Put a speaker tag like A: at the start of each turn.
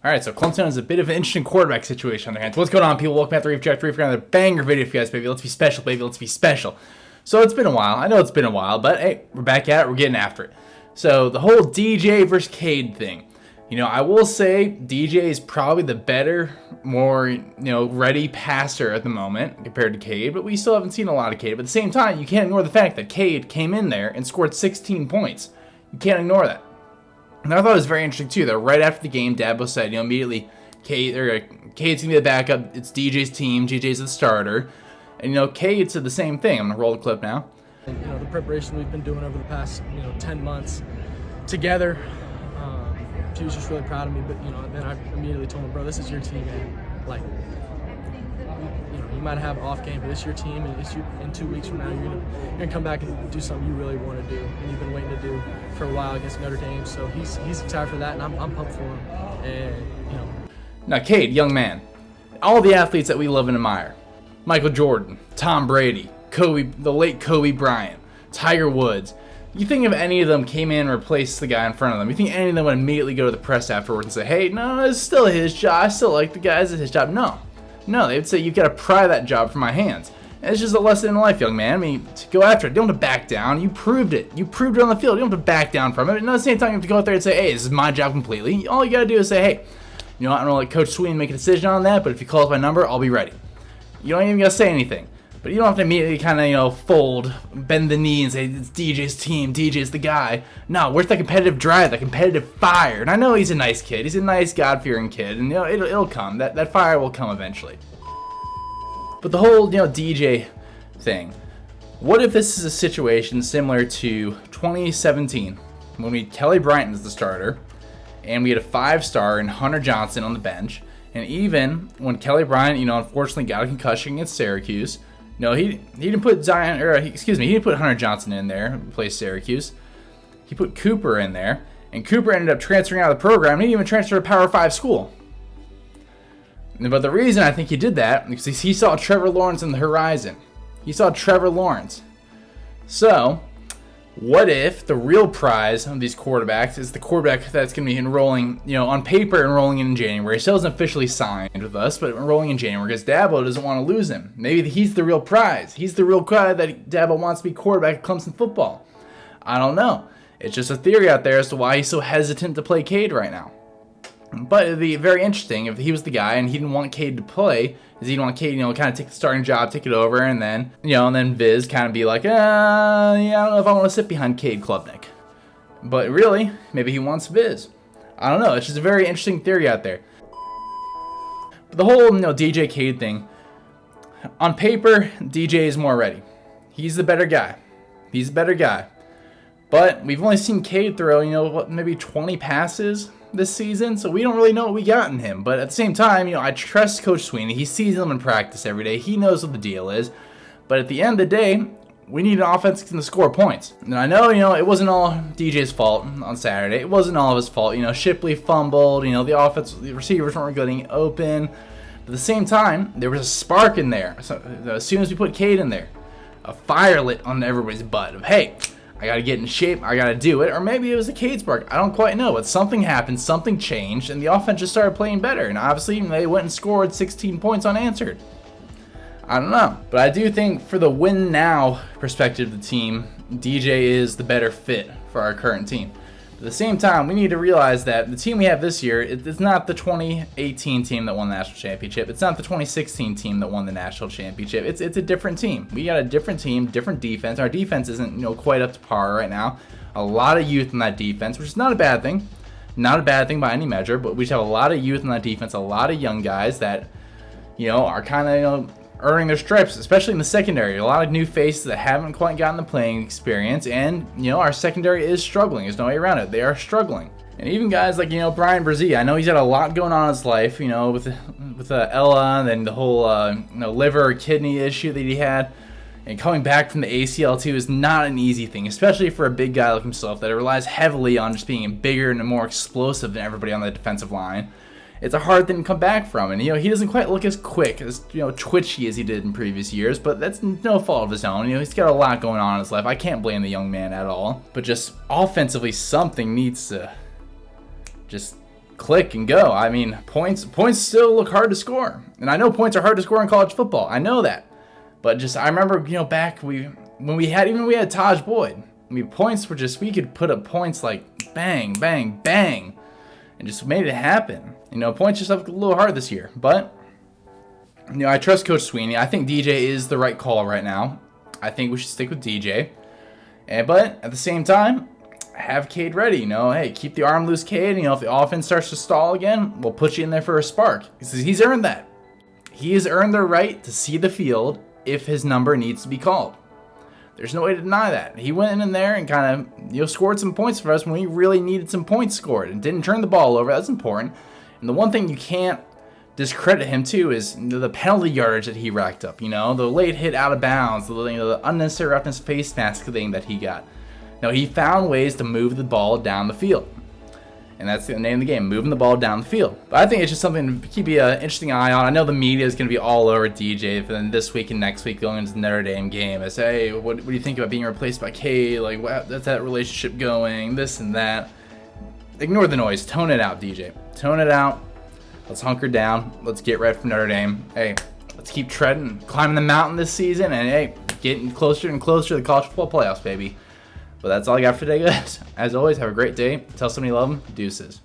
A: All right, so Clemson has a bit of an interesting quarterback situation on their hands. What's going on, people? Welcome back to Reefer. Another banger video for you guys, baby. Let's be special, baby. Let's be special. So it's been a while. I know it's been a while, but hey, we're back at it. We're getting after it. So the whole DJ versus Cade thing. You know, I will say DJ is probably the better, more, ready passer at the moment compared to Cade, but we still haven't seen a lot of Cade. But at the same time, you can't ignore the fact that Cade came in there and scored 16 points. You can't ignore that. And I thought it was very interesting, too, that right after the game, Dabo said, immediately, Cade's going to be the backup. It's DJ's team. DJ's the starter. And, Cade said the same thing. I'm going to roll the clip now.
B: The preparation we've been doing over the past, 10 months together, she was just really proud of me. But, then I immediately told him, bro, this is your team, man. Like, you might have an off game, but it's your team, and it's in 2 weeks from now, you're gonna come back and do something you really want to do, and you've been waiting to do for a while against Notre Dame. So he's excited for that, and I'm pumped for him. And
A: Now, Cade, young man, all the athletes that we love and admire: Michael Jordan, Tom Brady, Kobe, the late Kobe Bryant, Tiger Woods. You think if any of them came in and replaced the guy in front of them, you think any of them would immediately go to the press afterwards and say, "Hey, no, it's still his job. I still like the guys. It's his job." No, they would say, "You've got to pry that job from my hands." And it's just a lesson in life, young man. I mean, to go after it. You don't have to back down. You proved it. You proved it on the field. You don't have to back down from it. And at the same time, you have to go out there and say, "Hey, this is my job completely." All you got to do is say, "Hey, I don't know, let Coach Swinney make a decision on that, but if he calls my number, I'll be ready." You don't even got to say anything. But you don't have to immediately kind of, fold, bend the knee and say, "It's DJ's team, DJ's the guy." No, where's that competitive drive, that competitive fire? And I know he's a nice kid. He's a nice, God-fearing kid. And, it'll come. That fire will come eventually. But the whole, DJ thing. What if this is a situation similar to 2017 when we had Kelly Bryant as the starter and we had a 5-star and Hunter Johnson on the bench? And even when Kelly Bryant, unfortunately got a concussion against Syracuse, he didn't put he didn't put Hunter Johnson in there to play Syracuse. He put Cooper in there, and Cooper ended up transferring out of the program. And he didn't even transfer to a Power 5 school. But the reason I think he did that is because he saw Trevor Lawrence on the horizon. He saw Trevor Lawrence. So, what if the real prize of these quarterbacks is the quarterback that's going to be enrolling, on paper enrolling in January. He still isn't officially signed with us, but enrolling in January because Dabo doesn't want to lose him. Maybe he's the real prize. He's the real guy that Dabo wants to be quarterback at Clemson football. I don't know. It's just a theory out there as to why he's so hesitant to play Cade right now. But it'd be very interesting if he was the guy and he didn't want Cade to play, because he didn't want Cade, kind of take the starting job, take it over, and then, Viz kind of be like, I don't know if I want to sit behind Cade Klubnik. But really, maybe he wants Viz. I don't know. It's just a very interesting theory out there. But the whole, DJ Cade thing, on paper, DJ is more ready. He's the better guy. He's the better guy. But we've only seen Cade throw, maybe 20 passes this season, so we don't really know what we got in him. But at the same time, I trust Coach Swinney. He sees them in practice every day. He knows what the deal is. But at the end of the day, we need an offense that's going to score points. And I know, it wasn't all DJ's fault on Saturday. It wasn't all of his fault. Shipley fumbled. The receivers weren't getting open. But at the same time, there was a spark in there. So as soon as we put Cade in there, a fire lit on everybody's butt of, hey, I got to get in shape, I got to do it. Or maybe it was a Cade spark. I don't quite know. But something happened, something changed, and the offense just started playing better. And obviously, they went and scored 16 points unanswered. I don't know. But I do think for the win now perspective of the team, DJ is the better fit for our current team. But at the same time, we need to realize that the team we have this year, it's not the 2018 team that won the national championship. It's not the 2016 team that won the national championship. It's a different team. We got a different team, different defense. Our defense isn't quite up to par right now. A lot of youth in that defense, which is not a bad thing. Not a bad thing by any measure, but we just have a lot of youth in that defense, a lot of young guys that, are kind of, earning their stripes, especially in the secondary. A lot of new faces that haven't quite gotten the playing experience, and our secondary is struggling. There's no way around it. They are struggling. And even guys like Brian Brzee, I know he's had a lot going on in his life, with Ella, and then the whole liver or kidney issue that he had, and coming back from the ACL too is not an easy thing, especially for a big guy like himself that relies heavily on just being bigger and more explosive than everybody on the defensive line. It's a hard thing to come back from, and he doesn't quite look as quick, as twitchy as he did in previous years, but that's no fault of his own. He's got a lot going on in his life. I can't blame the young man at all, but just offensively, something needs to just click and go. I mean, points still look hard to score. And I know points are hard to score in college football. I know that. But just, I remember, back when we had Taj Boyd. I mean, points were just, we could put up points like bang, bang, bang, and just made it happen. Points just look a little hard this year. But, I trust Coach Swinney. I think DJ is the right call right now. I think we should stick with DJ. But at the same time, have Cade ready. Hey, keep the arm loose, Cade. If the offense starts to stall again, we'll put you in there for a spark. He's earned that. He has earned the right to see the field if his number needs to be called. There's no way to deny that. He went in there and kind of scored some points for us when we really needed some points scored and didn't turn the ball over. That's important. And the one thing you can't discredit him too is the penalty yardage that he racked up. The late hit out of bounds, the unnecessary roughness face mask thing that he got. He found ways to move the ball down the field. And that's the name of the game, moving the ball down the field. But I think it's just something to keep an interesting eye on. I know the media is going to be all over DJ for then this week and next week going into the Notre Dame game. I say, hey, what do you think about being replaced by Cade? Like, that's that relationship going, this and that. Ignore the noise. Tone it out, DJ. Tone it out. Let's hunker down. Let's get ready for Notre Dame. Hey, let's keep treading, climbing the mountain this season, and hey, getting closer and closer to the college football playoffs, baby. But that's all I got for today, guys. As always, have a great day. Tell somebody you love them. Deuces.